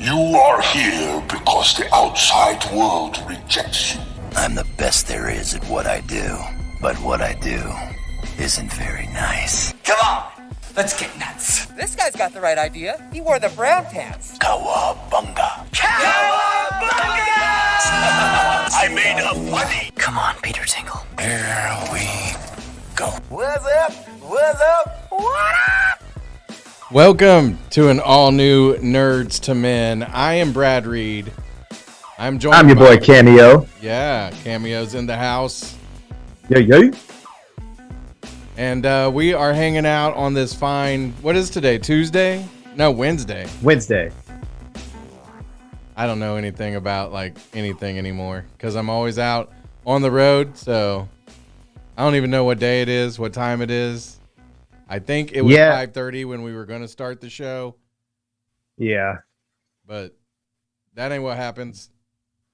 You are here because the outside world rejects you. I'm the best there is at what I do, but what I do isn't very nice. Come on, let's get nuts. This guy's got the right idea. He wore the brown pants. Cowabunga. Cowabunga! I made a funny. Come on, Peter Tingle. Here we go. What's up? What's up? What up? Welcome to an all-new Nerds to Men. I am Brad Reed. I'm joined I'm your boy Cameo. Yeah, Cameo's in the house. Yeah. And we are hanging out on this fine, what is today, Tuesday? No, Wednesday. Wednesday. I don't know anything about like anything anymore because I'm always out on the road. So I don't even know what day it is, what time it is. I think it was 5:30 when we were going to start the show. Yeah. But that ain't what happens.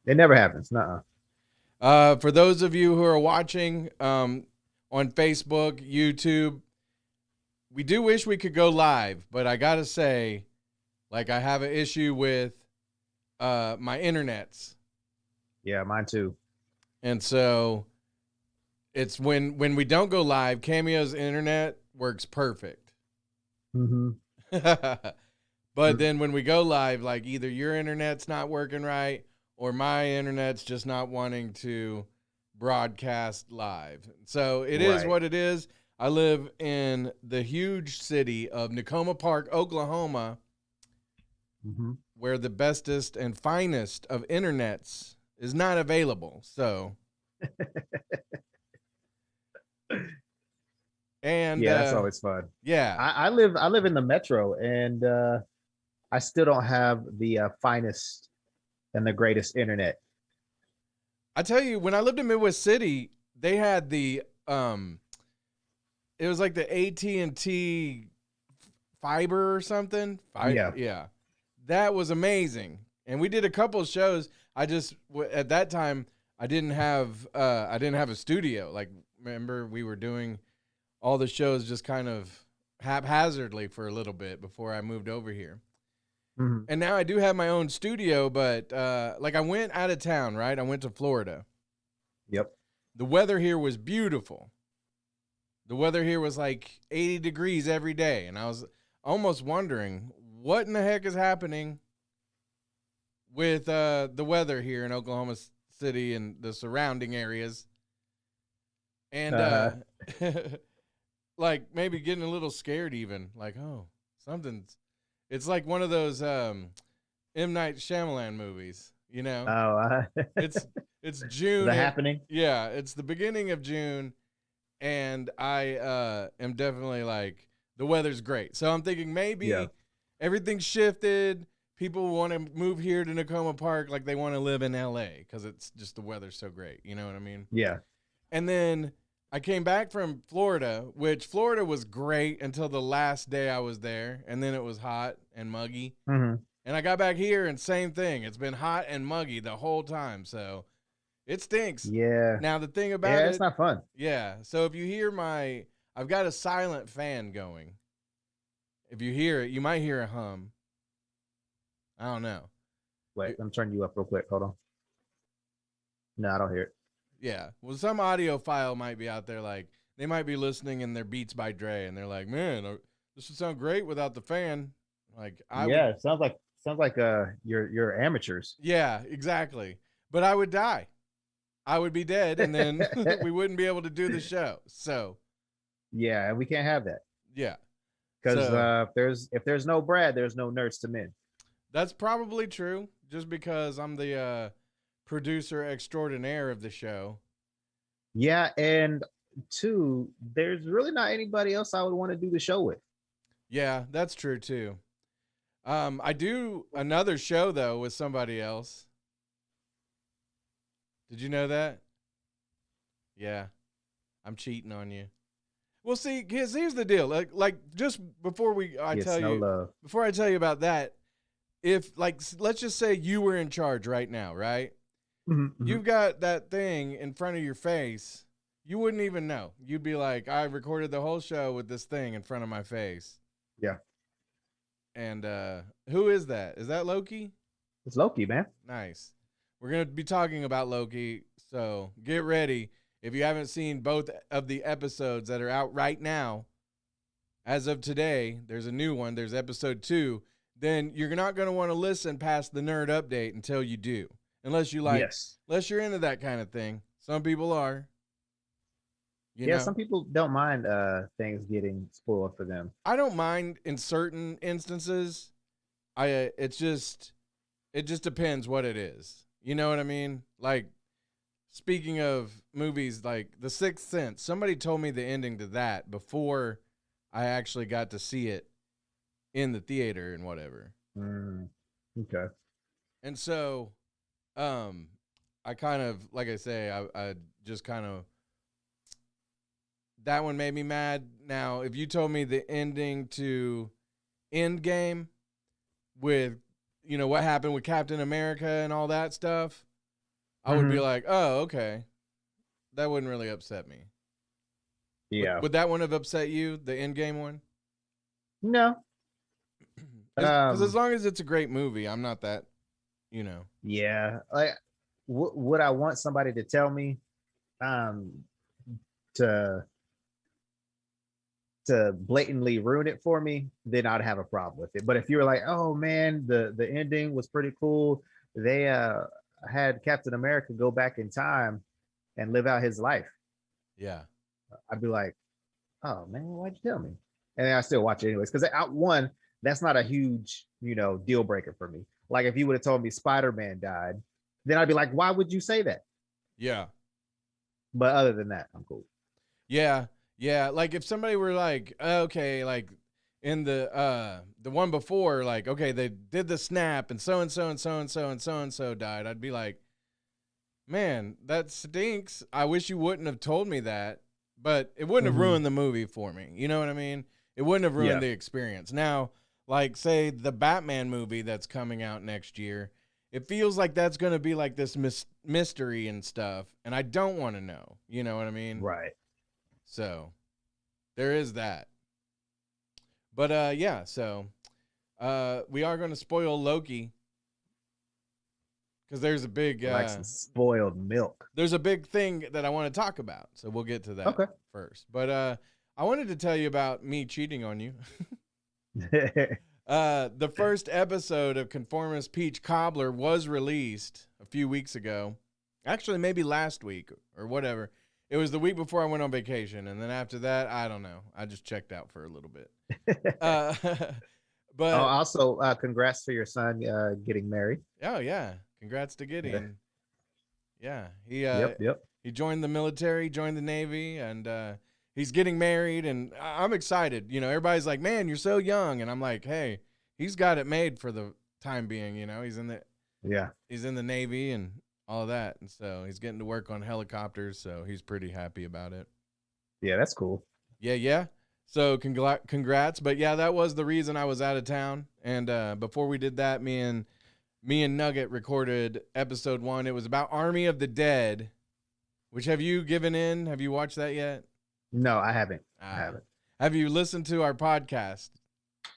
It never happens. Nuh-uh. For those of you who are watching on Facebook, YouTube, we do wish we could go live, but I got to say, like, I have an issue with my internets. Yeah, mine too. And so it's when we don't go live, Cameo's internet works perfect. Mm-hmm. But then when we go live, like either your internet's not working right or my internet's just not wanting to broadcast live. So it is what it is. I live in the huge city of Nakoma Park, Oklahoma, where the bestest and finest of internets is not available. So, and yeah, that's always fun. Yeah, I live in the metro, and I still don't have the finest and the greatest internet. I tell you, when I lived in Midwest City, they had the it was like the AT&T fiber or something. Yeah. That was amazing. And we did a couple of shows. At that time, I didn't have a studio. Like, remember, we were doing all the shows just kind of haphazardly for a little bit before I moved over here. Mm-hmm. And now I do have my own studio, but like I went out of town, right? I went to Florida. Yep. The weather here was beautiful. The weather here was like 80 degrees every day. And I was almost wondering, what in the heck is happening with the weather here in Oklahoma City and the surrounding areas? And like maybe getting a little scared even. Like, oh, it's like one of those M. Night Shyamalan movies, you know? Oh, it's June. The Happening? Yeah, it's the beginning of June, and I am definitely like, the weather's great. So I'm thinking maybe everything's shifted. People want to move here to Nakoma Park like they want to live in L.A. because it's just the weather's so great. You know what I mean? Yeah. And then I came back from Florida, which Florida was great until the last day I was there, and then it was hot and muggy. Mm-hmm. And I got back here, and same thing. It's been hot and muggy the whole time, so it stinks. Yeah. Now, the thing about it's not fun. Yeah, so if you hear I've got a silent fan going. If you hear it, you might hear a hum. I don't know. Wait, I'm turning you up real quick. Hold on. No, I don't hear it. Yeah. Well, some audio file might be out there, like, they might be listening in their Beats by Dre, and they're like, man, this would sound great without the fan. Like, it sounds like you're amateurs. Yeah, exactly. But I would die. I would be dead, and then we wouldn't be able to do the show. So. Yeah, and we can't have that. Yeah. Because if there's no Brad, there's no Nerds to Men. That's probably true, just because I'm the producer extraordinaire of the show. Yeah, and two, there's really not anybody else I would want to do the show with. Yeah, that's true too. I do another show though with somebody else. Did you know that? Yeah, I'm cheating on you. Well, see, because here's the deal. Like just before I tell you about that, if like let's just say you were in charge right now, right? Mm-hmm. You've got that thing in front of your face. You wouldn't even know. You'd be like, I recorded the whole show with this thing in front of my face. Yeah. And who is that? Is that Loki? It's Loki, man. Nice. We're going to be talking about Loki, so get ready. If you haven't seen both of the episodes that are out right now, as of today, there's a new one. There's episode 2. Then you're not going to want to listen past the nerd update until you do. Unless you like, unless you're into that kind of thing. Some people are. You know? Some people don't mind things getting spoiled for them. I don't mind in certain instances. It just depends what it is. You know what I mean? Like, speaking of movies like The Sixth Sense, somebody told me the ending to that before I actually got to see it in the theater and whatever. Okay. And so, I kind of, like I say, I just kind of, that one made me mad. Now, if you told me the ending to Endgame with, you know, what happened with Captain America and all that stuff, I would be like, oh, okay. That wouldn't really upset me. Yeah. Would that one have upset you, the Endgame one? No. Because as long as it's a great movie, I'm not that, you know. Yeah. Like, would I want somebody to tell me to blatantly ruin it for me, then I'd have a problem with it. But if you were like, oh man, the ending was pretty cool. They had Captain America go back in time and live out his life. Yeah. I'd be like, oh man, why'd you tell me? And then I still watch it anyways. Because one, that's not a huge, deal breaker for me. Like if you would have told me Spider-Man died, then I'd be like, why would you say that? Yeah. But other than that, I'm cool. Yeah. Yeah. Like if somebody were like, okay, like in the one before, like, okay, they did the snap and so and so and so and so and so and so died, I'd be like, man, that stinks. I wish you wouldn't have told me that, but it wouldn't have ruined the movie for me. You know what I mean? It wouldn't have ruined the experience. Now, like say the Batman movie that's coming out next year, it feels like that's going to be like this mystery and stuff, and I don't want to know. You know what I mean? Right. So there is that. But yeah, so we are going to spoil Loki because there's a big like some spoiled milk. There's a big thing that I want to talk about, so we'll get to that first. But I wanted to tell you about me cheating on you. The first episode of Conformist Peach Cobbler was released a few weeks ago. Actually, maybe last week or whatever. It was the week before I went on vacation, and then after that, I don't know. I just checked out for a little bit. But also, congrats to your son getting married. Oh yeah, congrats to Gideon. Yeah, he he joined the military, joined the Navy, and he's getting married, and I'm excited. You know, everybody's like, "Man, you're so young," and I'm like, "Hey, he's got it made for the time being." You know, he's in the Navy and all of that, and so he's getting to work on helicopters, so he's pretty happy about it. Yeah, that's cool. Yeah. So congrats. But yeah, that was the reason I was out of town. And before we did that, me and Nugget recorded episode 1. It was about Army of the Dead, which have you given in? Have you watched that yet? No, I haven't. Have you listened to our podcast?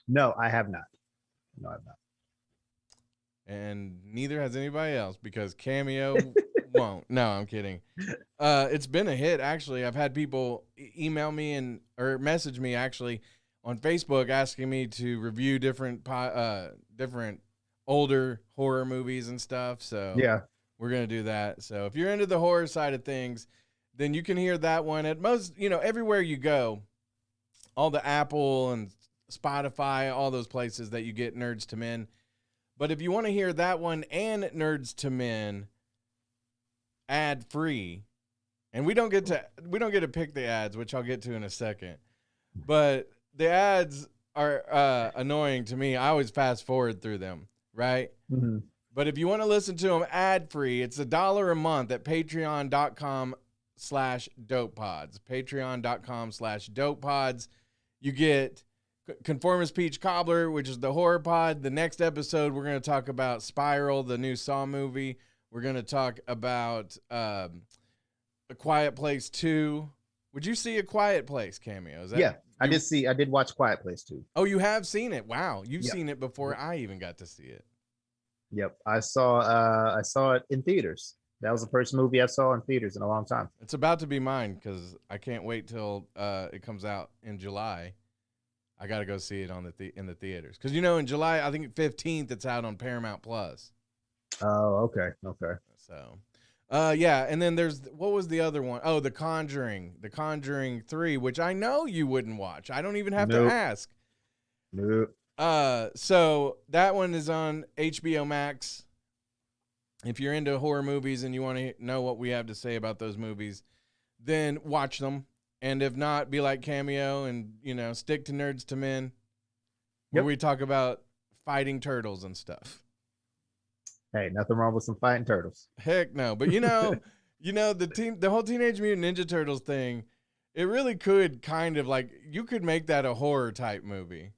No, I have not. No, I've not. And neither has anybody else because Cameo won't. No, I'm kidding. It's been a hit, actually. I've had people email me or message me actually on Facebook asking me to review different older horror movies and stuff. So yeah, we're gonna do that. So if you're into the horror side of things, then you can hear that one at most. Everywhere you go, all the Apple and Spotify, all those places that you get Nerdz II Men. But if you want to hear that one and Nerdz II Men ad free, and we don't get to pick the ads, which I'll get to in a second. But the ads are annoying to me. I always fast forward through them, right? Mm-hmm. But if you want to listen to them ad free, it's $1 a month at patreon.com/dopepods. Patreon.com/dopepods. You get Conformist Peach Cobbler, which is the horror pod. The next episode, we're going to talk about Spiral, the new Saw movie. We're going to talk about A Quiet Place 2. Would you see A Quiet Place, Cameo? I did watch Quiet Place too. Oh, you have seen it. Wow. You've Yep. seen it before I even got to see it. Yep. I saw it in theaters. That was the first movie I saw in theaters in a long time. It's about to be mine because I can't wait till it comes out in July. I got to go see it on in the theaters because in July I think 15th it's out on Paramount Plus. Oh, okay. So, yeah, and then what was the other one? Oh, The Conjuring 3, which I know you wouldn't watch. I don't even have to ask. Nope. So that one is on HBO Max. If you're into horror movies and you want to know what we have to say about those movies, then watch them. And if not, be like Cameo and, stick to Nerds to Men, where we talk about fighting turtles and stuff. Hey, nothing wrong with some fighting turtles. Heck no. But the whole Teenage Mutant Ninja Turtles thing, it really could kind of you could make that a horror type movie.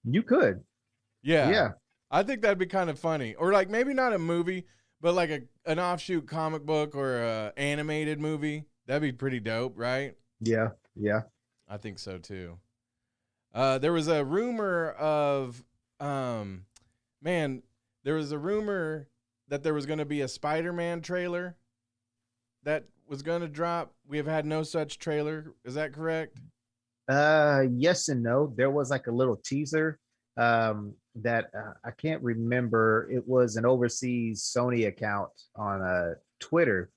You could. Yeah. Yeah. I think that'd be kind of funny. Or maybe not a movie, but an offshoot comic book or a animated movie. That'd be pretty dope, right? Yeah. I think so too. There was a rumor of, there was a rumor that there was going to be a Spider-Man trailer that was going to drop. We have had no such trailer. Is that correct? Yes and no. There was a little teaser that I can't remember. It was an overseas Sony account on Twitter.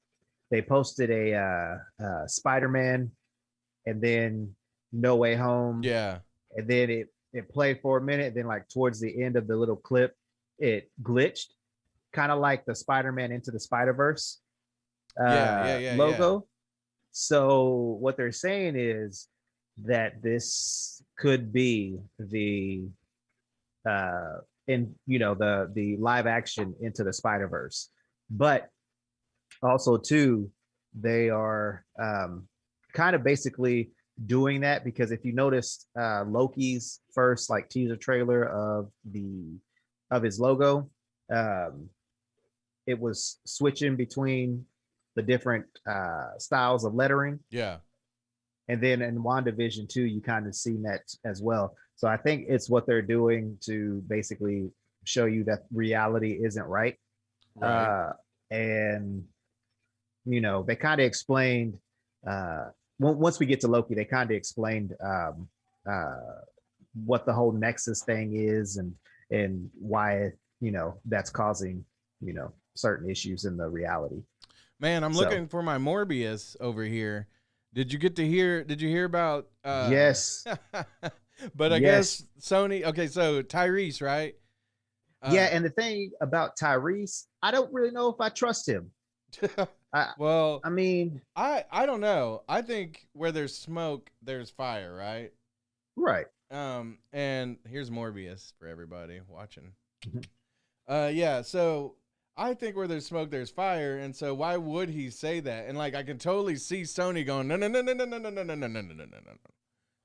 They posted a Spider-Man and then No Way Home. Yeah. And then it played for a minute. Then towards the end of the little clip, it glitched, kind of like the Spider-Man Into the Spider-Verse logo. Yeah. So what they're saying is that this could be the the live action Into the Spider-Verse, but also too they are kind of basically doing that because if you noticed Loki's first teaser trailer of his logo, it was switching between the different styles of lettering. Yeah. And then in WandaVision too, you kind of seen that as well. So I think it's what they're doing to basically show you that reality isn't right. And they kind of explained once we get to Loki, they kind of explained what the whole Nexus thing is and why that's causing certain issues in the reality. Man, I'm looking for my Morbius over here. Did you hear about yes. But I guess Sony, okay, so Tyrese, right? Yeah, and the thing about Tyrese, I don't really know if I trust him. I don't know. I think where there's smoke, there's fire, right? Right. And here's Morbius for everybody watching. Yeah, so I think where there's smoke, there's fire, and so why would he say that? And I can totally see Sony going,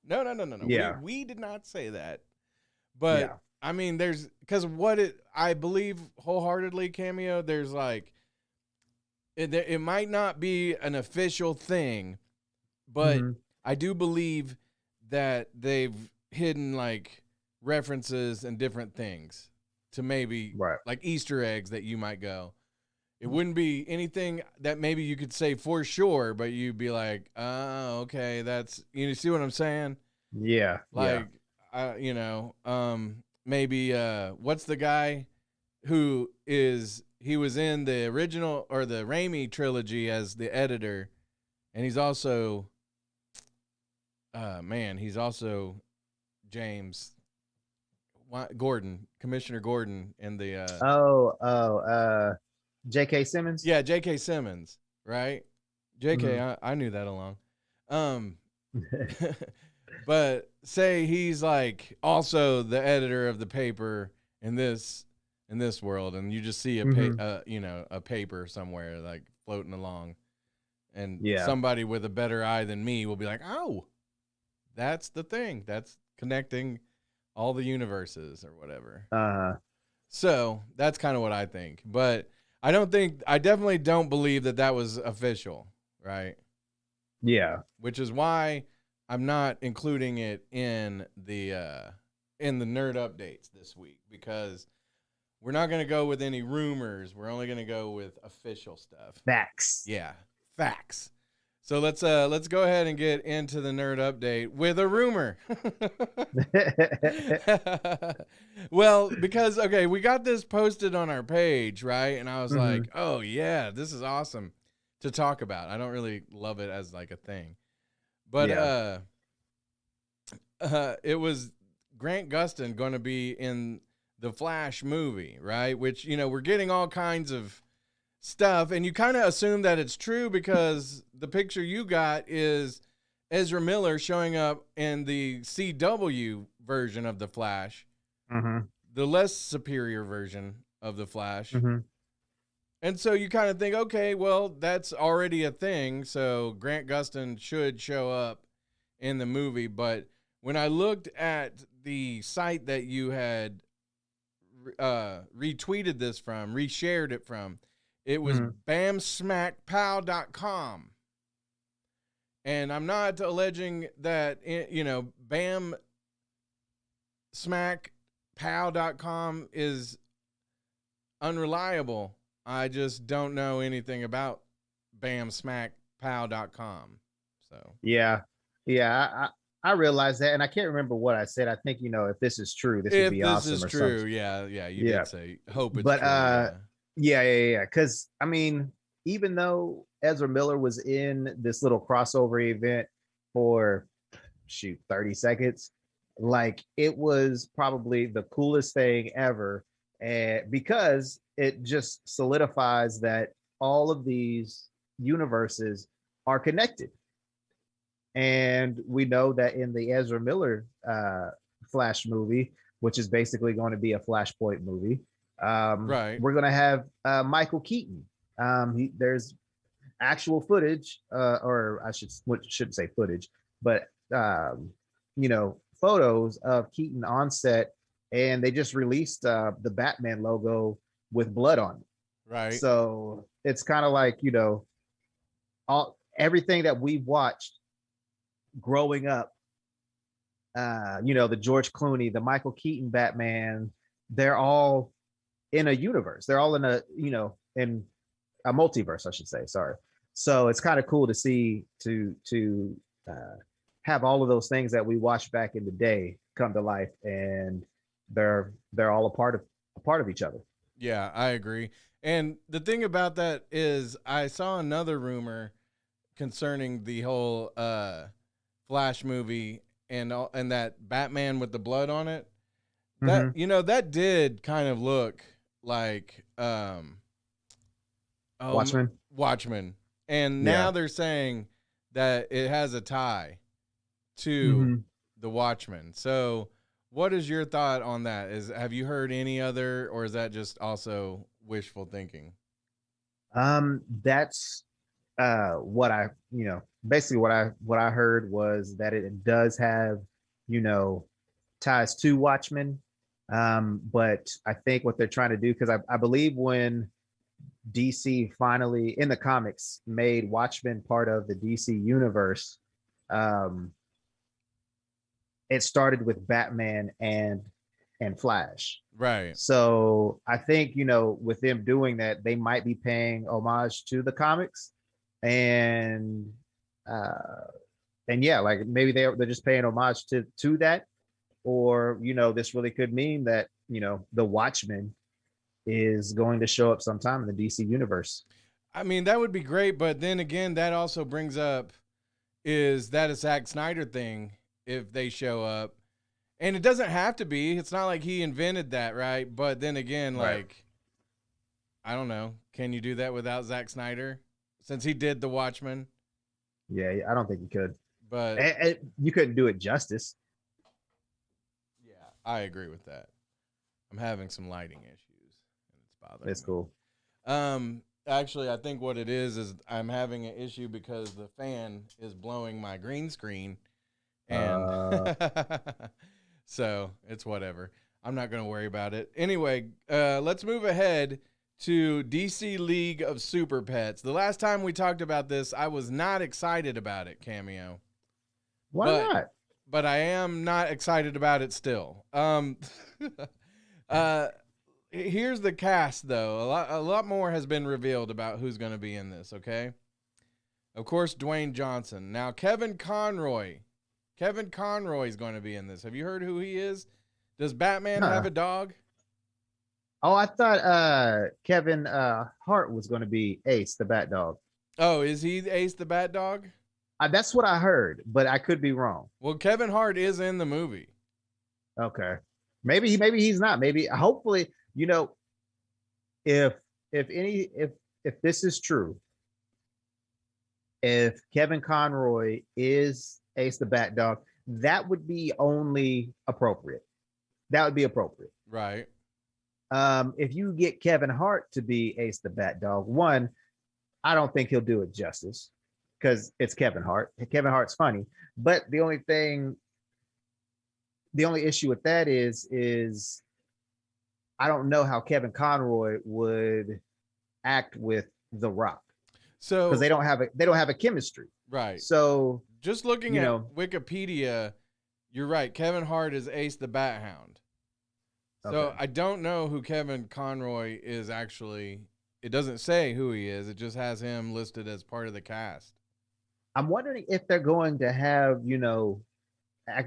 no. Yeah. We did not say that. But there's because I believe wholeheartedly, Cameo, there's it might not be an official thing, but I do believe that they've hidden references and different things to maybe Easter eggs that you might go. It wouldn't be anything that maybe you could say for sure, but you'd be like, oh, okay, that's, you see what I'm saying? Yeah. Maybe, what's the guy who he was in the original or the Raimi trilogy as the editor, and he's also, he's also James Gordon, Commissioner Gordon in the J.K. Simmons. Yeah, J.K. Simmons, right? J.K. I knew that along. But say he's also the editor of the paper in this world, and you just see a paper somewhere floating along, and somebody with a better eye than me will be like, oh, that's the thing that's connecting all the universes or whatever. So that's kind of what I think, but I definitely don't believe that was official, right? Yeah. Which is why I'm not including it in the nerd updates this week because we're not going to go with any rumors. We're only going to go with official stuff. Facts. Yeah, facts. So let's go ahead and get into the nerd update with a rumor. Well, because we got this posted on our page, right? And I was like, "Oh yeah, this is awesome to talk about." I don't really love it as like a thing. But it was Grant Gustin going to be in the Flash movie, right? Which, we're getting all kinds of stuff, and you kind of assume that it's true because the picture you got is Ezra Miller showing up in the CW version of the Flash, the less superior version of the Flash. And so you kind of think, okay, well, that's already a thing, so Grant Gustin should show up in the movie. But when I looked at the site that you had retweeted this from, reshared it from, it was bamsmackpow.com. And I'm not alleging that, bamsmackpow.com is unreliable. I just don't know anything about bamsmackpow.com. So yeah, I realized that, and I can't remember what I said. I think if this is true, this would be awesome. If this is true, you did say hope it's but, true. Yeah. Because I mean, even though Ezra Miller was in this little crossover event for 30 seconds, like it was probably the coolest thing ever, and because it just solidifies that all of these universes are connected. And we know that in the Ezra Miller Flash movie, which is basically going to be a Flashpoint movie, right, we're going to have Michael Keaton. There's actual footage, or I shouldn't say footage, but photos of Keaton on set, and they just released the Batman logo with blood on it. Right. So it's kind of like, everything that we've watched growing up, the George Clooney, the Michael Keaton Batman, they're all in a universe. They're all in in a multiverse, I should say. Sorry. So it's kind of cool to see to have all of those things that we watched back in the day come to life, and they're all a part of each other. Yeah, I agree. And the thing about that is I saw another rumor concerning the whole Flash movie and that Batman with the blood on it. That that did kind of look like Watchmen. And now they're saying that it has a tie to the Watchmen. So what is your thought on that? Have you heard any other, or is that just also wishful thinking? That's what I basically what I heard was that it does have ties to Watchmen, but I think what they're trying to do, because I believe when DC finally in the comics made Watchmen part of the DC universe, it started with Batman and Flash. Right. So I think, with them doing that, they might be paying homage to the comics, and yeah, like maybe they're just paying homage to that, or this really could mean that the Watchmen is going to show up sometime in the DC universe. I mean, that would be great, but then again, that also brings up, is that a Zack Snyder thing if they show up? And it doesn't have to be. It's not like he invented that, right? But then again, like, I don't know. Can you do that without Zack Snyder? Since he did The Watchmen? Yeah, I don't think you could. But you couldn't do it justice. Yeah, I agree with that. I'm having some lighting issues, and it's bothering me. It's cool. Actually, I think what it is I'm having an issue because the fan is blowing my green screen, and so it's whatever. I'm not going to worry about it. Anyway, let's move ahead to DC League of Super Pets. The last time we talked about this, I was not excited about it, Cameo. Why not? But I am not excited about it still. Here's the cast though. A lot more has been revealed about who's going to be in this, okay? Of course, Dwayne Johnson. Now, Kevin Conroy. Kevin Conroy is going to be in this. Have you heard who he is? Does Batman have a dog? Oh, I thought Kevin Hart was going to be Ace, the Bat Dog. Oh, is he Ace the Bat Dog? That's what I heard, but I could be wrong. Well, Kevin Hart is in the movie. Okay. Maybe he's not. Maybe hopefully, you know, if this is true, if Kevin Conroy is Ace the Bat Dog, that would be only appropriate. That would be appropriate. Right. If you get Kevin Hart to be Ace the Bat Dog, one, I don't think he'll do it justice because it's Kevin Hart. Kevin Hart's funny, but the only issue with that is I don't know how Kevin Conroy would act with The Rock. So because they don't have a chemistry. Right. So just looking at Wikipedia, you're right. Kevin Hart is Ace the Bat Hound. So okay. I don't know who Kevin Conroy is actually. It doesn't say who he is. It just has him listed as part of the cast. I'm wondering if they're going to have,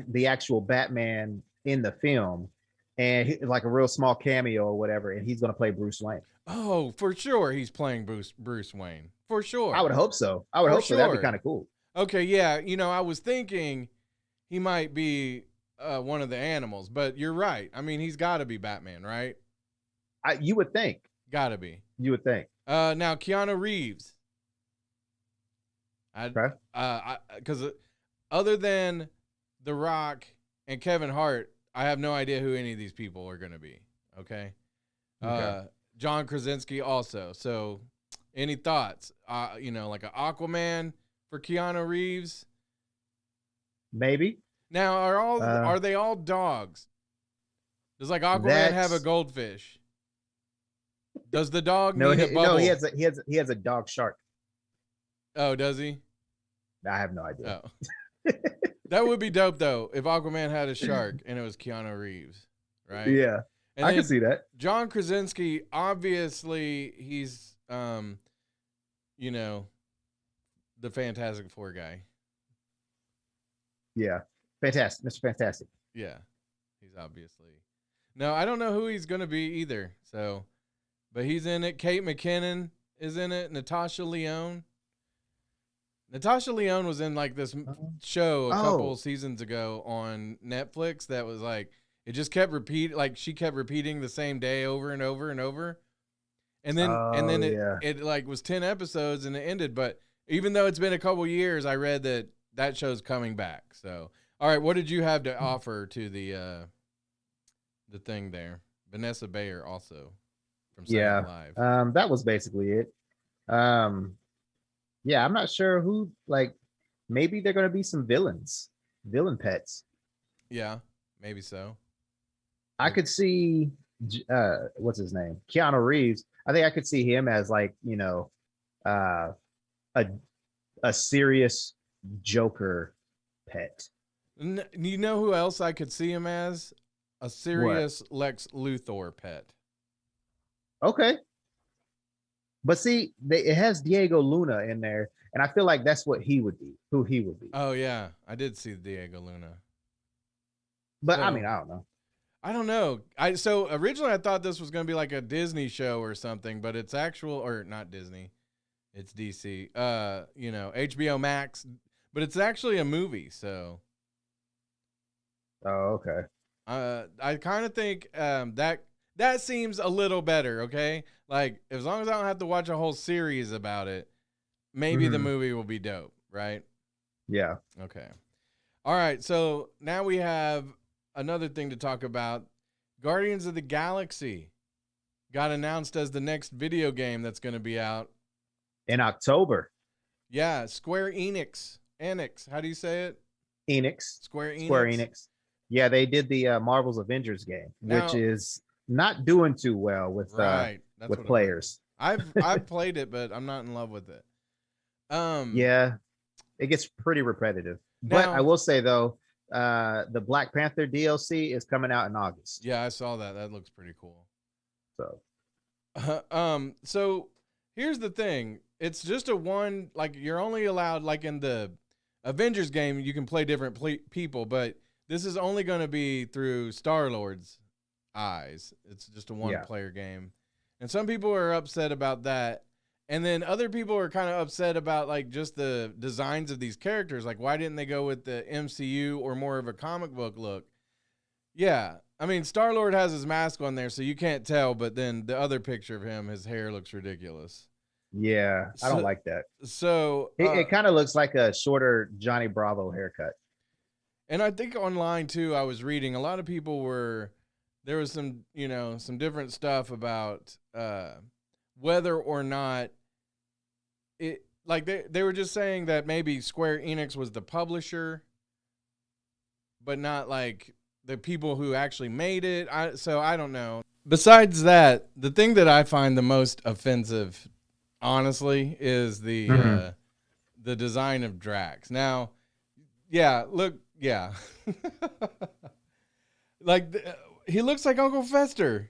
the actual Batman in the film and like a real small cameo or whatever, and he's going to play Bruce Wayne. Oh, for sure. He's playing Bruce Wayne. For sure. I would hope so. So. That'd be kind of cool. Okay. Yeah. I was thinking he might be one of the animals, but you're right. I mean, he's got to be Batman, right? You would think. Got to be. You would think. Now Keanu Reeves. Okay. Because other than The Rock and Kevin Hart, I have no idea who any of these people are going to be. Okay. John Krasinski also. So, any thoughts? Like an Aquaman for Keanu Reeves? Maybe. Now, are they all dogs? Does like Aquaman have a goldfish? Does the dog need a bubble? No, he has a dog shark. Oh, does he? I have no idea. Oh. That would be dope though if Aquaman had a shark and it was Keanu Reeves, right? Yeah, and I can see that. John Krasinski, obviously, he's the Fantastic Four guy. Yeah, fantastic, Mr. Fantastic. Yeah, he's obviously. No, I don't know who he's gonna be either. So, but he's in it. Kate McKinnon is in it. Natasha Lyonne. Natasha Lyonne was in like this show a couple seasons ago on Netflix that was like, it just kept she kept repeating the same day over and over and over. And then it like was 10 episodes and it ended. But even though it's been a couple years, I read that show's coming back. So, all right, what did you have to offer to the thing there? Vanessa Bayer also from Saturday Night Live. That was basically it. Yeah, I'm not sure who, maybe they're going to be some villain pets. Yeah, maybe so. I could see, what's his name? Keanu Reeves. I think I could see him as a serious Joker pet. You know who else I could see him as? A serious Lex Luthor pet. Okay. But see, it has Diego Luna in there, and I feel like that's what he would be, who he would be. Oh, yeah. I did see Diego Luna. But, I don't know. I don't know. So originally I thought this was going to be like a Disney show or something, but it's or not Disney. It's DC. HBO Max, but it's actually a movie, so. Oh, okay. I kind of think that seems a little better, okay? Like, as long as I don't have to watch a whole series about it, maybe the movie will be dope, right? Yeah. Okay. All right, so now we have another thing to talk about. Guardians of the Galaxy got announced as the next video game that's going to be out. In October. Yeah, Square Enix. How do you say it? Enix. Square Enix. Yeah, they did the Marvel's Avengers game, which is not doing too well with players. I've played it, but I'm not in love with it. Yeah, it gets pretty repetitive. But Now- I will say though, the Black Panther DLC is coming out in August. Yeah, I saw that. That looks pretty cool. So So here's the thing. It's just a one, like you're only allowed, like in the Avengers game, you can play different people, but this is only going to be through Star-Lord's eyes. It's just a one-player game. And some people are upset about that. And then other people are kind of upset about like just the designs of these characters. Like, why didn't they go with the MCU or more of a comic book look? Yeah. I mean, Star-Lord has his mask on there, so you can't tell. But then the other picture of him, his hair looks ridiculous. yeah, I don't like that. So It kind of looks like a shorter Johnny Bravo haircut. And I think online too, I was reading a lot of people there was some, some different stuff about whether or not it, like they were just saying that maybe Square Enix was the publisher, but not like the people who actually made it. So I don't know. Besides that, the thing that I find the most offensive, honestly, is the design of Drax. Now, yeah, look, yeah. Like he looks like Uncle Fester.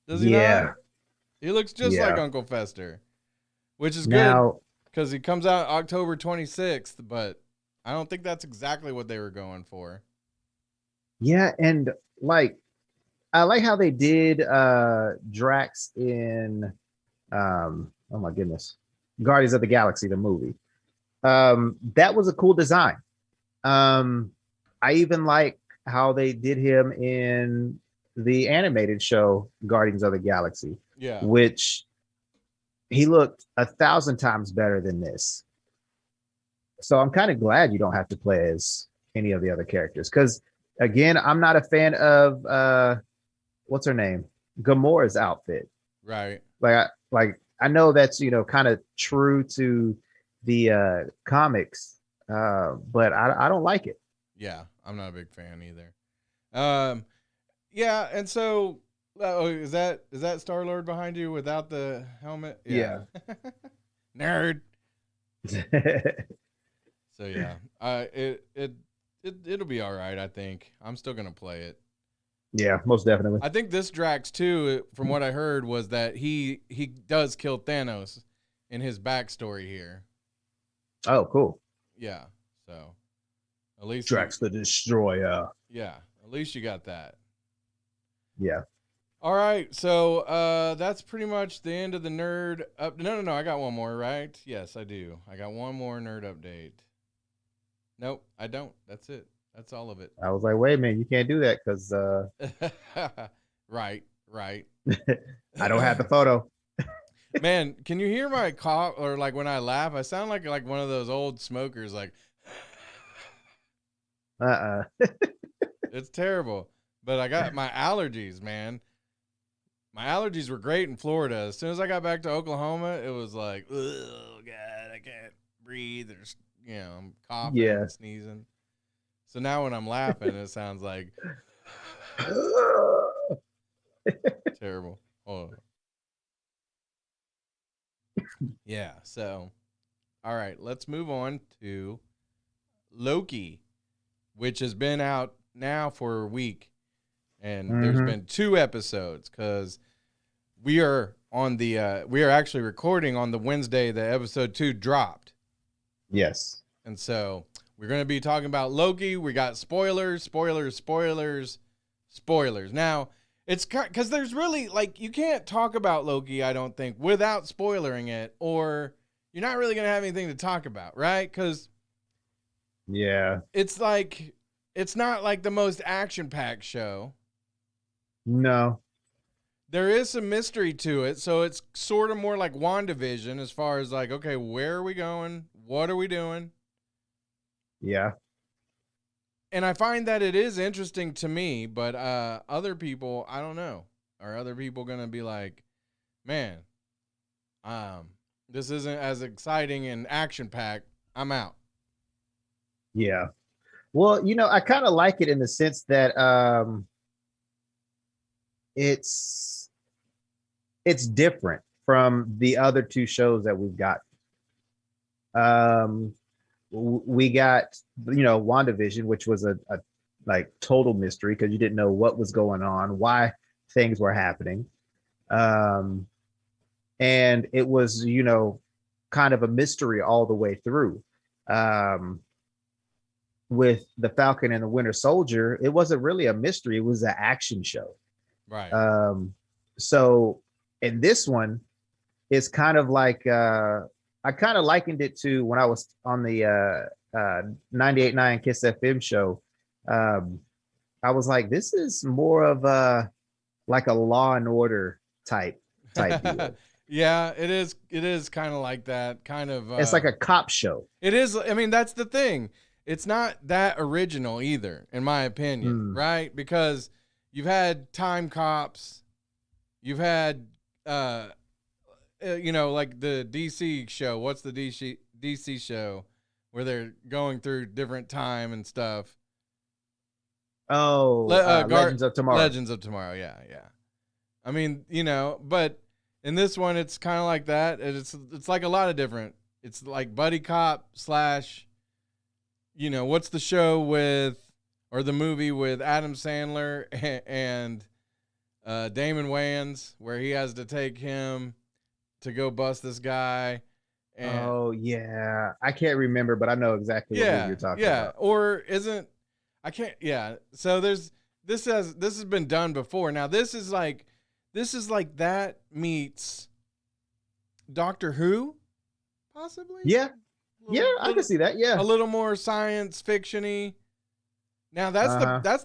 Does he not? He looks just like Uncle Fester, which is good because he comes out October 26th, but I don't think that's exactly what they were going for. Yeah, and like I like how they did Drax in oh my goodness, Guardians of the Galaxy, the movie. That was a cool design. I even like how they did him in the animated show Guardians of the Galaxy. Yeah. Which he looked 1,000 times better than this. So I'm kind of glad you don't have to play as any of the other characters. Because again, I'm not a fan of what's her name? Gamora's outfit. Right. I know that's kind of true to the comics, but I don't like it. Yeah, I'm not a big fan either. Yeah, and so is that Star-Lord behind you without the helmet? Yeah. Nerd. So yeah, it'll be all right. I think I'm still gonna play it. Yeah, most definitely. I think this Drax too, from what I heard, was that he does kill Thanos in his backstory here. Oh, cool. Yeah, so at least Drax the Destroyer. Yeah, at least you got that. Yeah. All right, so that's pretty much the end of the nerd up. No, I got one more, right? Yes, I do. I got one more nerd update. Nope, I don't. That's it. That's all of it. I was like, wait a minute, you can't do that because right. I don't have the photo. Man, can you hear my cough or like when I laugh? I sound like one of those old smokers, like It's terrible. But I got my allergies, man. My allergies were great in Florida. As soon as I got back to Oklahoma, it was like, oh God, I can't breathe. There's, I'm coughing and sneezing. So now when I'm laughing, it sounds like terrible. Oh. Yeah. So, all right, let's move on to Loki, which has been out now for a week. And there's been 2 episodes because we are actually recording on the Wednesday that episode 2 dropped. Yes. And so we're going to be talking about Loki. We got spoilers. Now, it's because there's really, like, you can't talk about Loki, I don't think, without spoilering it, or you're not really going to have anything to talk about, right? Because it's like, it's not like the most action-packed show. No. There is some mystery to it, so it's sort of more like WandaVision as far as like, okay, where are we going? What are we doing? Yeah. And I find that it is interesting to me, but other people, I don't know. Are other people going to be like, man, this isn't as exciting and action-packed. I'm out. Yeah. Well, I kind of like it in the sense that it's different from the other 2 shows that we've got. we got, WandaVision, which was a like total mystery because you didn't know what was going on, why things were happening. And it was, kind of a mystery all the way through. With the Falcon and the Winter Soldier, it wasn't really a mystery, it was an action show. Right. So in this one, it's kind of like I kind of likened it to when I was on the 98.9 Kiss FM show. I was like, this is more of a like a Law and Order type deal. Yeah, it is. It is kind of like that. Kind of. It's like a cop show. It is. I mean, that's the thing. It's not that original either, in my opinion, right? Because you've had Time Cops, you've had, like the DC show. What's the DC show where they're going through different time and stuff? Oh, Legends of Tomorrow. Legends of Tomorrow. Yeah, yeah. I mean, but in this one, it's kind of like that. It's like a lot of different. It's like buddy cop / what's the show with, or the movie with Adam Sandler and Damon Wayans, where he has to take him to go bust this guy. And, oh yeah, I can't remember, but I know exactly what you're talking about. Or isn't? I can't. Yeah. So this has been done before. Now this is like that meets Doctor Who, possibly. Yeah. I can see that. Yeah, a little more science fiction-y. Now that's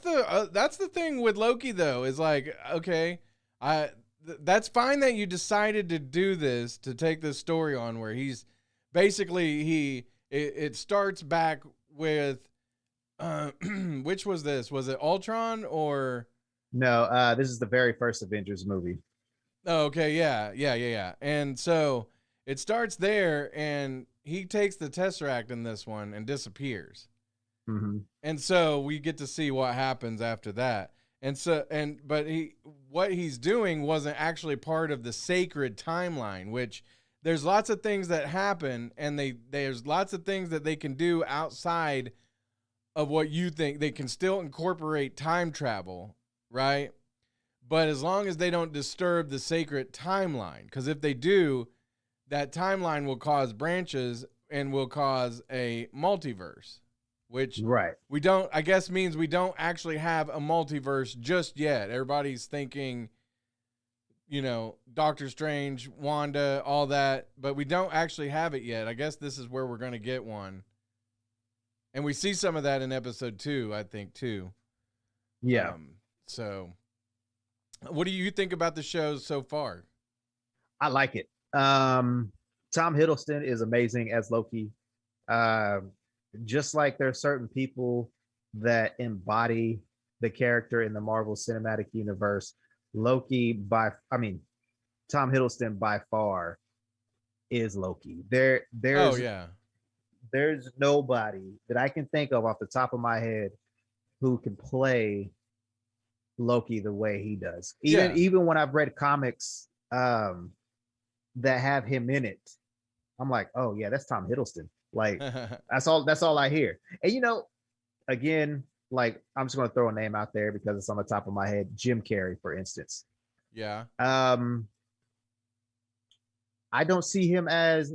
the thing with Loki though, is like, okay, that's fine that you decided to do this, to take this story on where he's basically it starts back with which was this? Was it Ultron or no? This is the very first Avengers movie. Oh, okay, yeah. And so it starts there, and he takes the Tesseract in this one and disappears. Mm-hmm. And so we get to see what happens after that. But what he's doing wasn't actually part of the sacred timeline, which there's lots of things that happen, and there's lots of things that they can do outside of what you think. They can still incorporate time travel, right? But as long as they don't disturb the sacred timeline, because if they do, that timeline will cause branches and will cause a multiverse, which I guess means we don't actually have a multiverse just yet. Everybody's thinking, Doctor Strange, Wanda, all that, but we don't actually have it yet. I guess this is where we're going to get one. And we see some of that in episode 2, I think, too. Yeah. So what do you think about the show so far? I like it. Tom Hiddleston is amazing as Loki. Just like there are certain people that embody the character in the Marvel Cinematic Universe, Tom Hiddleston by far is Loki. There's nobody that I can think of off the top of my head who can play Loki the way he does. Even when I've read comics that have him in it, I'm like, oh yeah, that's Tom Hiddleston. Like that's all I hear. And again, like I'm just gonna throw a name out there because it's on the top of my head. Jim Carrey, for instance. Yeah. I couldn't see him as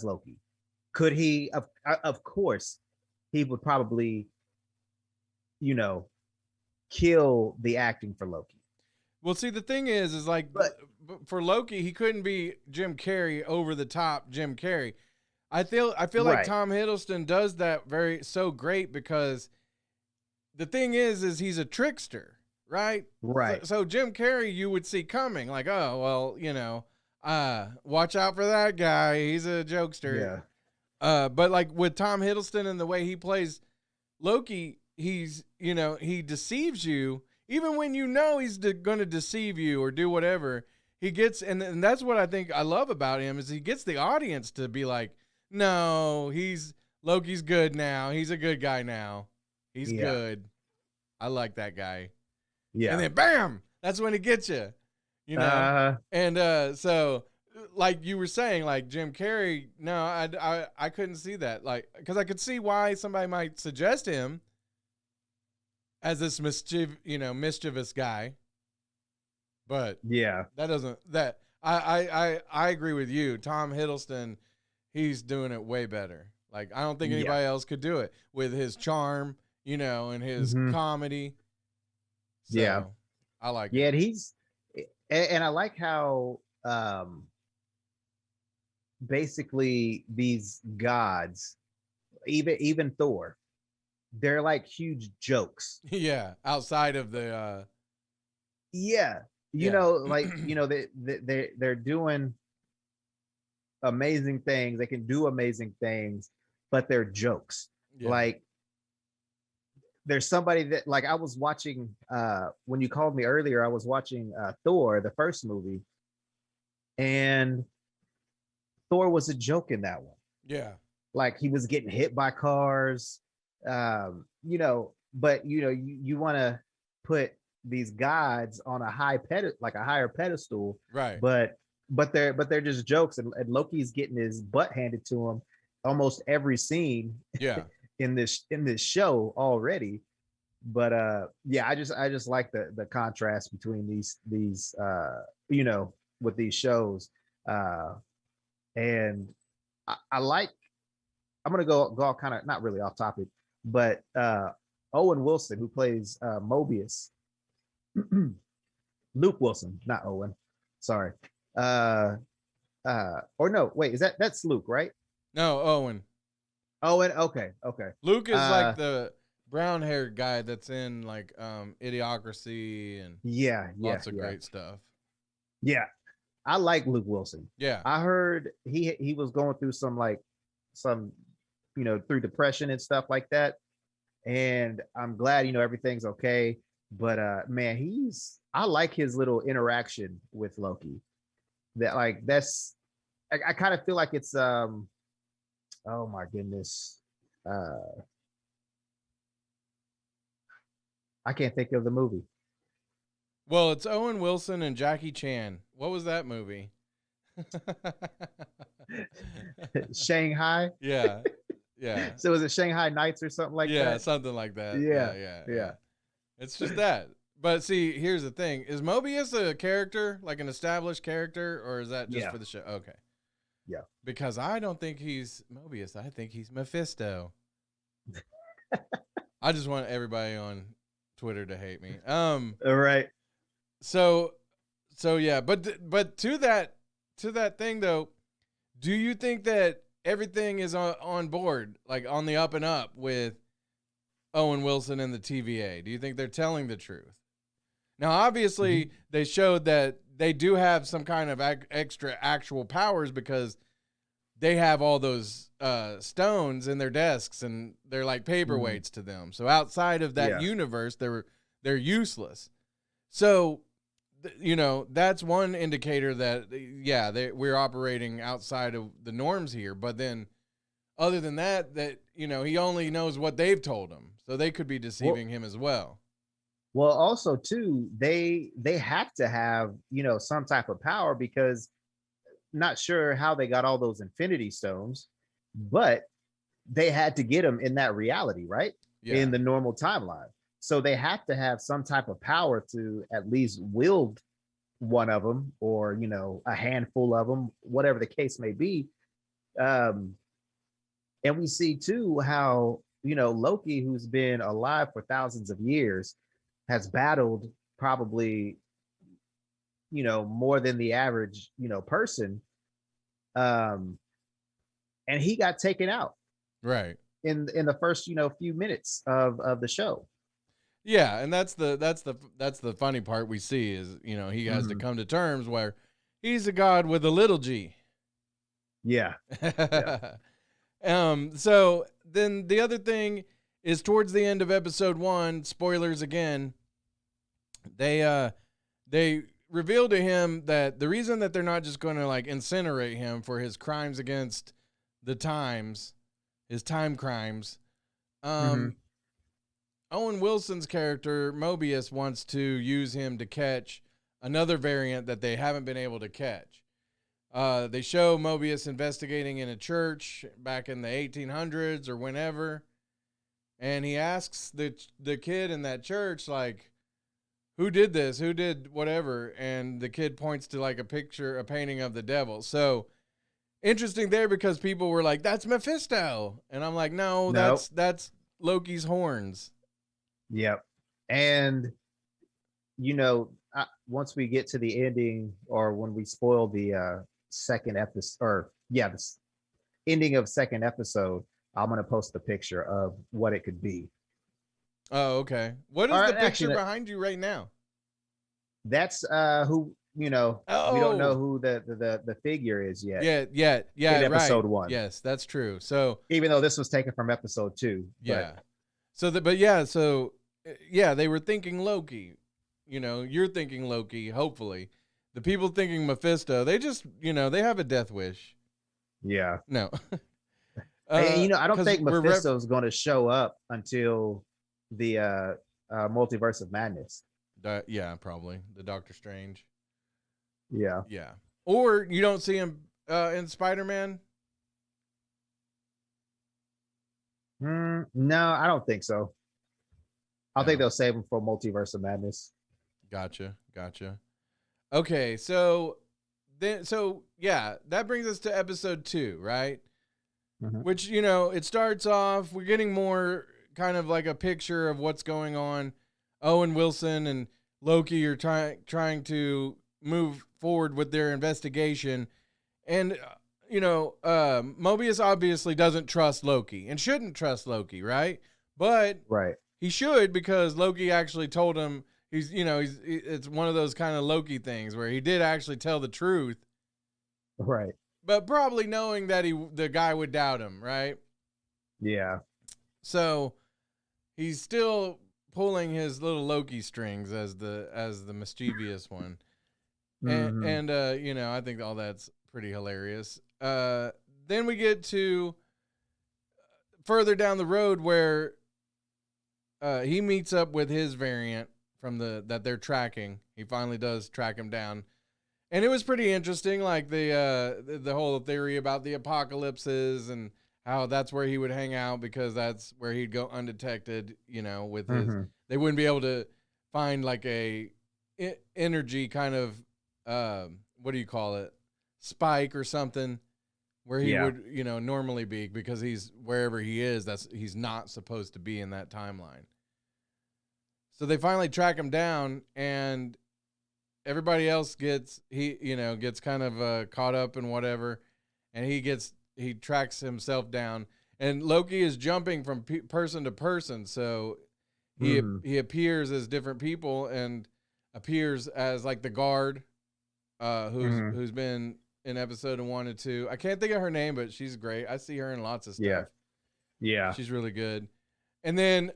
Loki. Could he? Of course, he would probably, kill the acting for Loki. Well, see, the thing is like, for Loki, he couldn't be Jim Carrey, over the top Jim Carrey. I feel like Tom Hiddleston does that so great because the thing is he's a trickster, right? Right. So Jim Carrey, you would see coming, like, oh, well, watch out for that guy. He's a jokester. Yeah. But like with Tom Hiddleston and the way he plays Loki, he's, he deceives you. Even when he's going to deceive you or do whatever, he gets, and that's what I think I love about him, is he gets the audience to be like, no, Loki's good now. He's a good guy now. He's good. I like that guy. Yeah. And then bam, that's when he gets you, And so like you were saying, like Jim Carrey, no, I couldn't see that. Like, because I could see why somebody might suggest him as this mischievous guy. But yeah, that doesn't, that, I agree with you. Tom Hiddleston, he's doing it way better. Like, I don't think anybody else could do it with his charm, and his comedy. So, yeah. I like Yeah, it. and I like how basically these gods, even Thor, they're like huge jokes. Yeah, outside of the Yeah, they're doing amazing things. They can do amazing things, but they're jokes. yeah. Like there's somebody that, like, I was watching when you called me earlier, I was watching Thor, the first movie, and Thor was a joke in that one. Yeah. Like he was getting hit by cars, but you want to put these gods on a higher pedestal, Right. but they're just jokes, and Loki's getting his butt handed to him almost every scene. Yeah. in this show already. But I just like the contrast between these with these shows. And I like, I'm gonna go kind of not really off topic, but Owen Wilson, who plays Mobius, Luke Wilson, not Owen, sorry. Or no, wait, that's Luke, right? No, Owen. Okay. Luke is like the brown-haired guy that's in like Idiocracy and lots of great stuff. Yeah, I like Luke Wilson. Yeah, I heard he was going through some through depression and stuff like that, and I'm glad everything's okay. But man, I like his little interaction with Loki. I kind of feel like it's oh my goodness. I can't think of the movie. Well, it's Owen Wilson and Jackie Chan. What was that movie? Shanghai. Yeah. So was it Shanghai Nights or something like that? Yeah, something like that. Yeah. It's just that. But see, here's the thing. Is Mobius a character, like an established character, or is that just for the show? Okay. Yeah. Because I don't think he's Mobius. I think he's Mephisto. I just want everybody on Twitter to hate me. All right. So yeah, but to that thing though, do you think that everything is on board, like on the up and up with Owen Wilson and the TVA? Do you think they're telling the truth? Now, obviously, they showed that they do have some kind of extra actual powers because they have all those stones in their desks and they're like paperweights to them. So outside of that universe, they're useless. So, that's one indicator that, we're operating outside of the norms here. But then other than that, he only knows what they've told him. So they could be deceiving him as well. Well, also too, they have to have, some type of power, because not sure how they got all those Infinity Stones, but they had to get them in that reality, right? Yeah. In the normal timeline. So they have to have some type of power to at least wield one of them, or, a handful of them, whatever the case may be. And we see too how, Loki, who's been alive for thousands of years, has battled probably, more than the average, person. And he got taken out right in the first, few minutes of the show. Yeah, and that's the funny part we see is, he has to come to terms where he's a god with a little g. Yeah. So then the other thing is, towards the end of episode 1, spoilers again, they reveal to him that the reason that they're not just going to like incinerate him for his crimes against the times, his time crimes, Owen Wilson's character Mobius wants to use him to catch another variant that they haven't been able to catch. They show Mobius investigating in a church back in the 1800s or whenever. And he asks the kid in that church, like, who did this? Who did whatever? And the kid points to like a painting of the devil. So interesting there because people were like, that's Mephisto. And I'm like, no, Nope. that's Loki's horns. Yep. And, once we get to the ending, or when we spoil the second episode, the ending of second episode, I'm going to post the picture of what it could be. Oh, okay. What is the picture behind you right now? That's who, we don't know who the figure is yet. Yeah. In episode 1. Yes, that's true. So even though this was taken from episode 2. Yeah. So they were thinking Loki. You're thinking Loki, hopefully. The people thinking Mephisto, they just, they have a death wish. Yeah. No. I don't think Mephisto is going to show up until the Multiverse of Madness. Yeah, probably. The Doctor Strange. Yeah. Yeah. Or you don't see him in Spider-Man? No, I don't think so. I think they'll save him for Multiverse of Madness. Gotcha. Okay, so that brings us to episode 2, right? Mm-hmm. Which, it starts off, we're getting more kind of like a picture of what's going on. Owen Wilson and Loki are trying to move forward with their investigation. And, Mobius obviously doesn't trust Loki and shouldn't trust Loki, right? But right. He should, because Loki actually told him it's one of those kind of Loki things where he did actually tell the truth. Right. But probably knowing that the guy would doubt him, right? Yeah. So he's still pulling his little Loki strings as the mischievous one. Mm-hmm. And I think all that's pretty hilarious. Then we get to further down the road where he meets up with his variant that they're tracking. He finally does track him down. And it was pretty interesting, like the whole theory about the apocalypses and how that's where he would hang out because that's where he'd go undetected, with his, they wouldn't be able to find like a energy kind of, what do you call it? Spike or something where he would, normally be, because he's wherever he is, he's not supposed to be in that timeline. So they finally track him down, and everybody else gets kind of caught up in whatever, and he tracks himself down, and Loki is jumping from person to person. So he appears as different people and appears as like the guard, who's been in episode 1 and 2. I can't think of her name, but she's great. I see her in lots of stuff. Yeah. She's really good. And then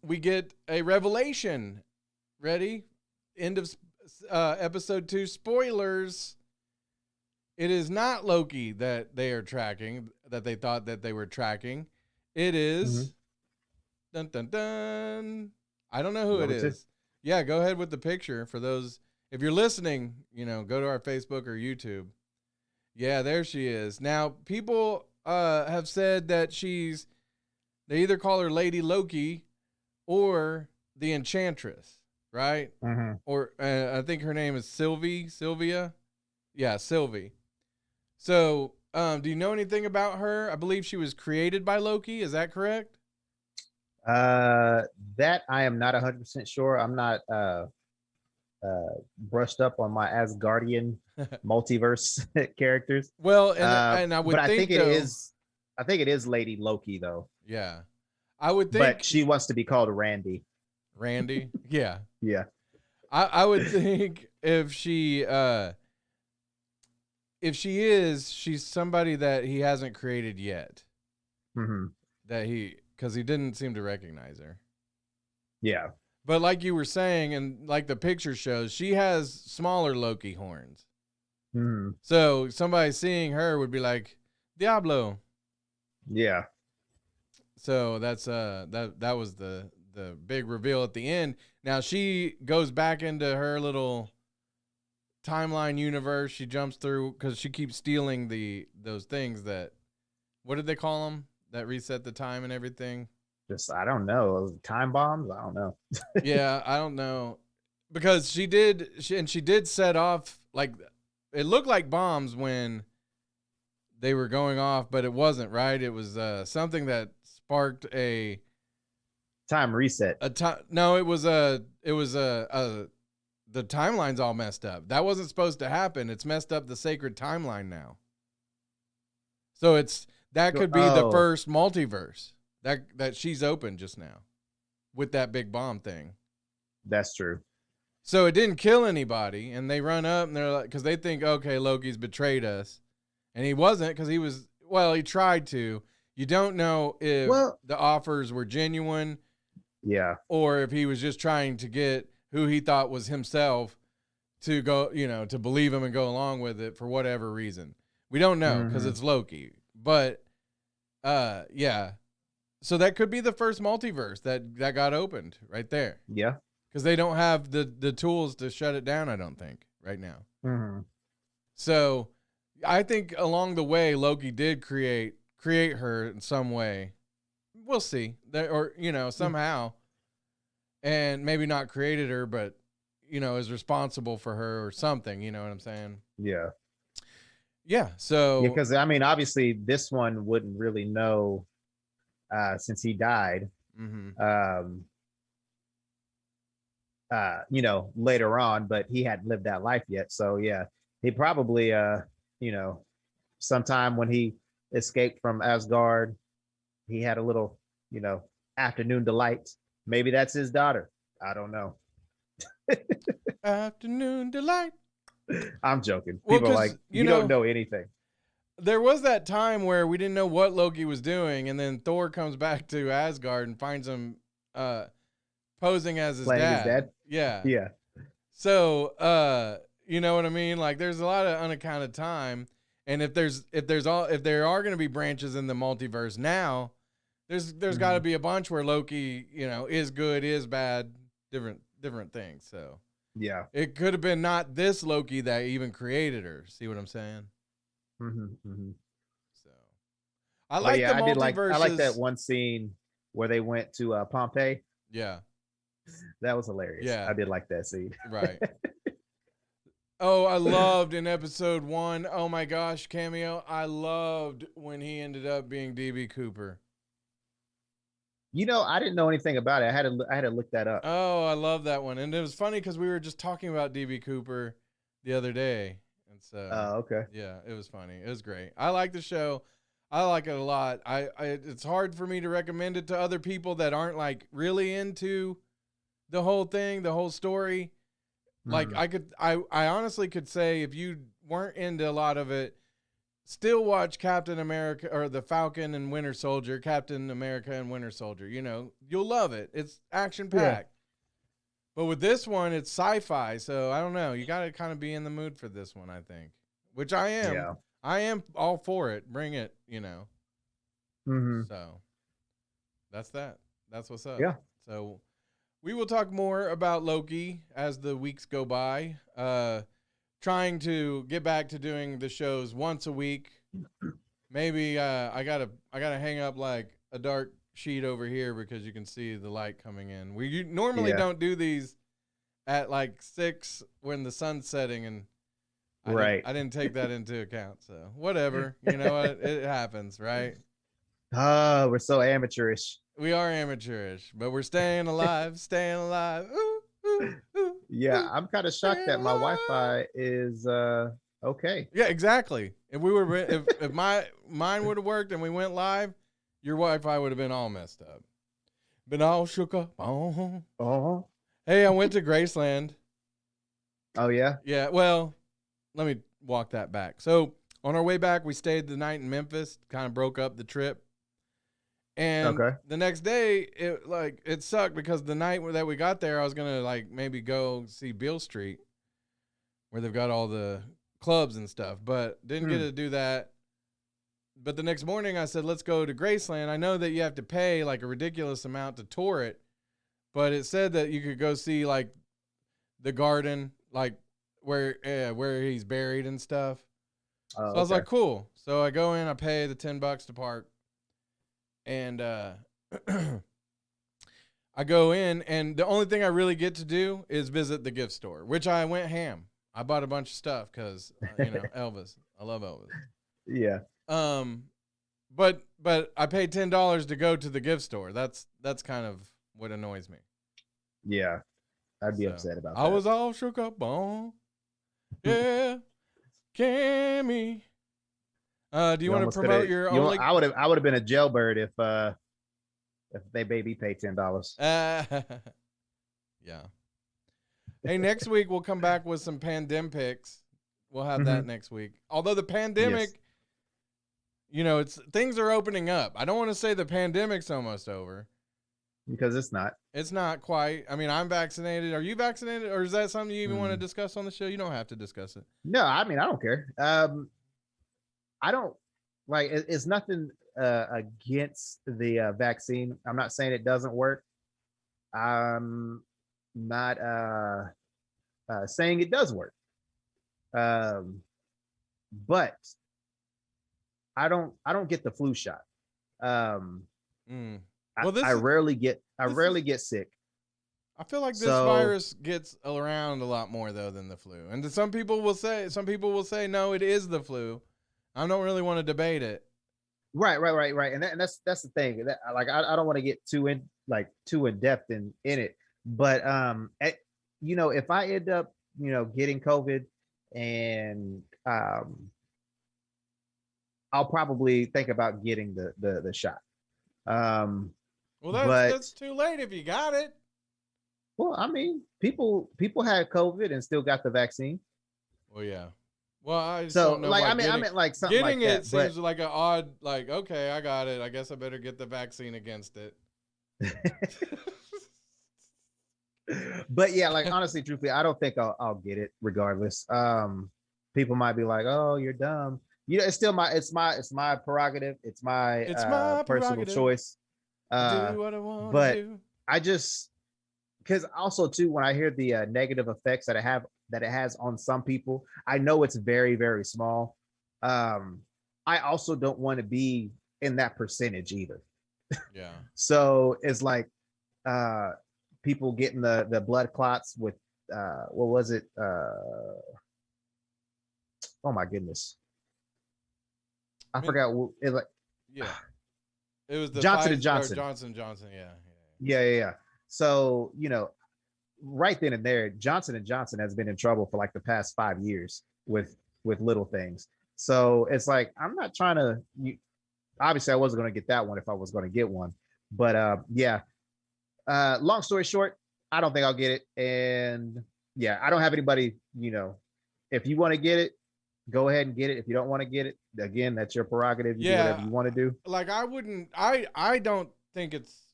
we get a revelation. Ready? End of episode 2. Spoilers. It is not Loki that they are tracking, that they thought that they were tracking. It is dun dun dun. I don't know who it is. Yeah, go ahead with the picture for those. If you're listening, go to our Facebook or YouTube. Yeah, there she is. Now, people have said that they either call her Lady Loki or the Enchantress, right? Mm-hmm. Or I think her name is Sylvia. Yeah, Sylvie. So, do you know anything about her? I believe she was created by Loki. Is that correct? That I am not 100% sure. I'm not brushed up on my Asgardian multiverse characters. Well, and I would but think I think it is Lady Loki though. Yeah. I would think, but she wants to be called Randy. Randy? Yeah. Yeah. I would think if she is, she's somebody that he hasn't created yet. Mm-hmm. Because he didn't seem to recognize her. Yeah. But like you were saying, and like the picture shows, she has smaller Loki horns. Mm-hmm. So somebody seeing her would be like, Diablo. Yeah. So that's that was the big reveal at the end. Now she goes back into her little timeline universe she jumps through because she keeps stealing those things that, what did they call them, that reset the time and everything? Just, I don't know, time bombs. I don't know. Yeah, I don't know, because she did set off, like, it looked like bombs when they were going off, but it wasn't, right? It was something that sparked a Time reset. No, it was the timeline's all messed up. That wasn't supposed to happen. It's messed up the sacred timeline now. So that could be the first multiverse that she's opened just now with that big bomb thing. That's true. So it didn't kill anybody, and they run up and they're like, because they think, okay, Loki's betrayed us, and he wasn't, because he tried to. You don't know if the offers were genuine. Yeah. Or if he was just trying to get who he thought was himself to go, to believe him and go along with it for whatever reason. We don't know because it's Loki. But, yeah. So that could be the first multiverse that got opened right there. Yeah. Because they don't have the tools to shut it down, I don't think, right now. Mm-hmm. So I think along the way, Loki did create her in some way. We'll see. Or, somehow. And maybe not created her, but, is responsible for her or something. You know what I'm saying? Yeah. Yeah. So. Because, obviously this one wouldn't really know since he died. Mm-hmm. Later on, but he hadn't lived that life yet. So, yeah, he probably, sometime when he escaped from Asgard, he had a little, afternoon delight. Maybe that's his daughter. I don't know. Afternoon delight. I'm joking. Well, People are like, you don't know anything. There was that time where we didn't know what Loki was doing, and then Thor comes back to Asgard and finds him posing as his dad. Yeah. Yeah. So, you know what I mean? Like, there's a lot of unaccounted time. And if there are going to be branches in the multiverse now, there's got to be a bunch where Loki, is good, is bad, different things. So yeah, it could have been not this Loki that even created her. See what I'm saying? Mm-hmm, mm-hmm. So I like the multiverses. I like that one scene where they went to Pompeii. Yeah, that was hilarious. Yeah, I did like that scene. Right. Oh, I loved in episode 1. Oh my gosh, Cameo. I loved when he ended up being DB Cooper. I didn't know anything about it. I had to look that up. Oh, I love that one. And it was funny because we were just talking about DB Cooper the other day. And so, okay. Yeah, it was funny. It was great. I like the show. I like it a lot. It's hard for me to recommend it to other people that aren't like really into the whole thing, the whole story. Like I honestly could say if you weren't into a lot of it, still watch Captain America or the Falcon and Winter Soldier, Captain America and Winter Soldier. You'll love it. It's action packed. Yeah. But with this one, it's sci-fi. So I don't know. You got to kind of be in the mood for this one, I think, which I am. Yeah. I am all for it. Bring it, Mm-hmm. So that's that. That's what's up. Yeah. So we will talk more about Loki as the weeks go by. Trying to get back to doing the shows once a week. Maybe I gotta hang up like a dark sheet over here because you can see the light coming in. We normally don't do these at like 6 when the sun's setting, and I didn't take that into account. So whatever, you know what? It happens, right? We're so amateurish. We are amateurish, but we're staying alive, staying alive. Ooh, ooh, ooh, yeah, I'm kind of shocked that my Wi-Fi is okay. Yeah, exactly. If we were, if mine would have worked and we went live, your Wi-Fi would have been all messed up. Been all shook up. Oh. Hey, I went to Graceland. Oh yeah. Yeah. Well, let me walk that back. So on our way back, we stayed the night in Memphis. Kind of broke up the trip. And the next day, it sucked because the night that we got there, I was going to maybe go see Beale Street where they've got all the clubs and stuff, but didn't get to do that. But the next morning I said, let's go to Graceland. I know that you have to pay a ridiculous amount to tour it, but it said that you could go see the garden, where he's buried and stuff. Oh, So I was like, cool. So I go in, I pay the $10 to park, and I go in, and the only thing I really get to do is visit the gift store, which I went ham. I bought a bunch of stuff because Elvis. I love Elvis. Yeah. But I paid $10 to go to the gift store. That's kind of what annoys me. Yeah. I'd be upset about that. I was all shook up on. Yeah. Cammy. Do you want to promote your only? I would have been a jailbird if they made me pay $10. Yeah. Hey, next week we'll come back with some pandemics. We'll have that next week. Although the pandemic, it's things are opening up. I don't want to say the pandemic's almost over. Because it's not. It's not quite. I mean, I'm vaccinated. Are you vaccinated? Or is that something you even want to discuss on the show? You don't have to discuss it. No, I mean, I don't care. I don't like it's nothing against the vaccine. I'm not saying it doesn't work. I'm not saying it does work. But I don't get the flu shot. Well, I rarely get sick. I feel like this virus gets around a lot more though than the flu. And some people will say no, it is the flu. I don't really want to debate it. Right. And that's the thing. That, like I don't want to get too in depth in it. But if I end up getting COVID, and I'll probably think about getting the shot. Well, that's too late if you got it. Well, I mean, people had COVID and still got the vaccine. Well, yeah. Well, I just so don't know. Like, I meant like something getting like it that, seems like an odd. Like, okay, I got it. I guess I better get the vaccine against it. But yeah, like honestly, truthfully, I don't think I'll get it regardless. People might be like, "Oh, you're dumb." It's still it's my prerogative. It's my personal choice. Do what I want but to do. I just because also too when I hear the negative effects that it has on some people, I know it's very, very small. I also don't want to be in that percentage either. Yeah. So it's like people getting the blood clots with what was it? Oh my goodness. I forgot what it like. Yeah. It was the Johnson & Johnson. Johnson & Johnson, yeah. Yeah. So, right then and there, Johnson & Johnson has been in trouble for like the past 5 years with little things. So it's like, I'm not trying to, obviously I wasn't going to get that one if I was going to get one, but yeah. Long story short, I don't think I'll get it. And yeah, I don't have anybody, if you want to get it, go ahead and get it. If you don't want to get it, again, that's your prerogative. You do whatever you want to do. Like I don't think it's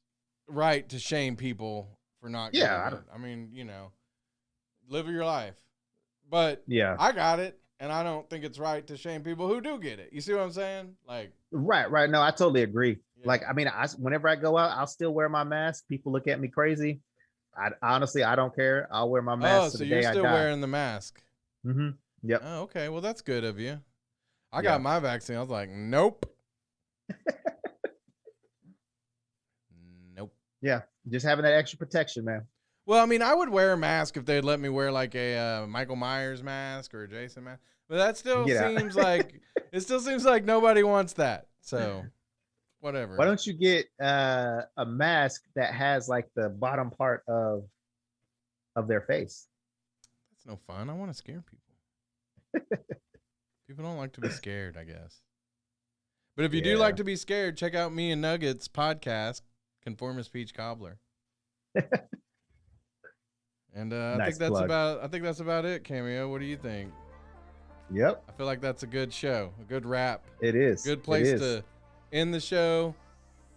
right to shame people for not getting it. I mean, live your life. But yeah, I got it, and I don't think it's right to shame people who do get it. You see what I'm saying? Like right. No, I totally agree. Yeah. Like, I mean, whenever I go out, I'll still wear my mask. People look at me crazy. I honestly don't care. I'll wear my mask. So you're still wearing the mask? Mm-hmm. Yep. Oh, okay. Well, that's good of you. I got my vaccine. I was like, nope. Nope. Yeah. Just having that extra protection, man. Well, I mean, I would wear a mask if they'd let me wear like a Michael Myers mask or a Jason mask. But that still seems like it still seems like nobody wants that. So whatever. Why don't you get a mask that has like the bottom part of their face? That's no fun. I want to scare people. People don't like to be scared, I guess. But if you do like to be scared, check out me and Nuggets podcast, Conformist Peach Cobbler. And I think that's about it, Cameo. What do you think? Yep. I feel like that's a good show, a good wrap. It is. Good place to end the show.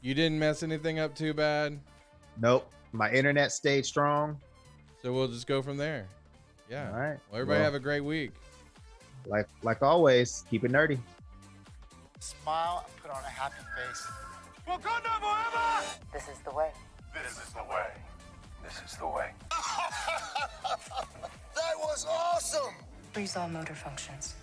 You didn't mess anything up too bad. Nope. My internet stayed strong. So we'll just go from there. Yeah. All right. Well, everybody have a great week. Like always, keep it nerdy. Smile and put on a happy face. Wakanda forever! This is the way. This is the way. This is the way. That was was awesome! Freeze all motor functions.